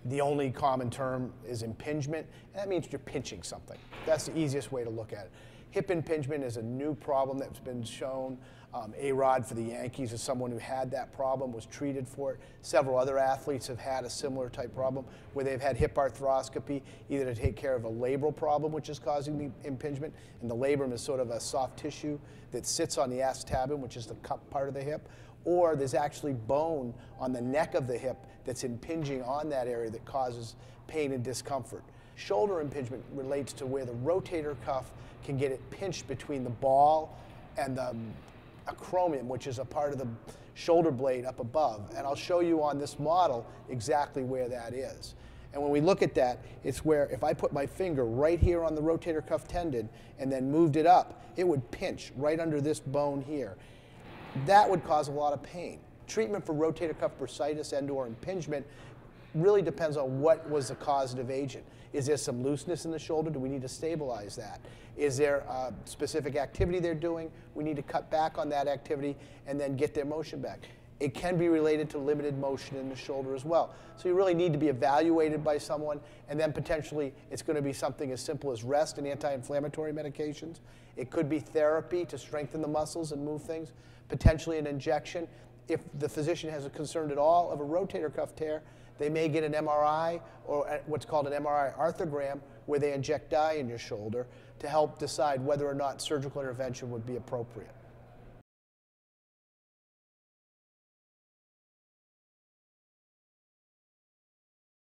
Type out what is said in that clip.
The only common term is impingement, and that means you're pinching something. That's the easiest way to look at it. Hip impingement is a new problem that's been shown. A-Rod for the Yankees is someone who had that problem, was treated for it. Several other athletes have had a similar type problem where they've had hip arthroscopy, either to take care of a labral problem, which is causing the impingement, and the labrum is sort of a soft tissue that sits on the acetabulum, which is the cup part of the hip, or there's actually bone on the neck of the hip that's impinging on that area that causes pain and discomfort. Shoulder impingement relates to where the rotator cuff can get it pinched between the ball and the acromion, which is a part of the shoulder blade up above. And I'll show you on this model exactly where that is. And when we look at that, it's where if I put my finger right here on the rotator cuff tendon and then moved it up, it would pinch right under this bone here. That would cause a lot of pain. Treatment for rotator cuff bursitis and/or impingement really depends on what was the causative agent. Is there some looseness in the shoulder? Do we need to stabilize that? Is there a specific activity they're doing? We need to cut back on that activity and then get their motion back. It can be related to limited motion in the shoulder as well. So you really need to be evaluated by someone, and then potentially it's going to be something as simple as rest and anti-inflammatory medications. It could be therapy to strengthen the muscles and move things, potentially an injection. If the physician has a concern at all of a rotator cuff tear, they may get an MRI or what's called an MRI arthrogram, where they inject dye in your shoulder to help decide whether or not surgical intervention would be appropriate.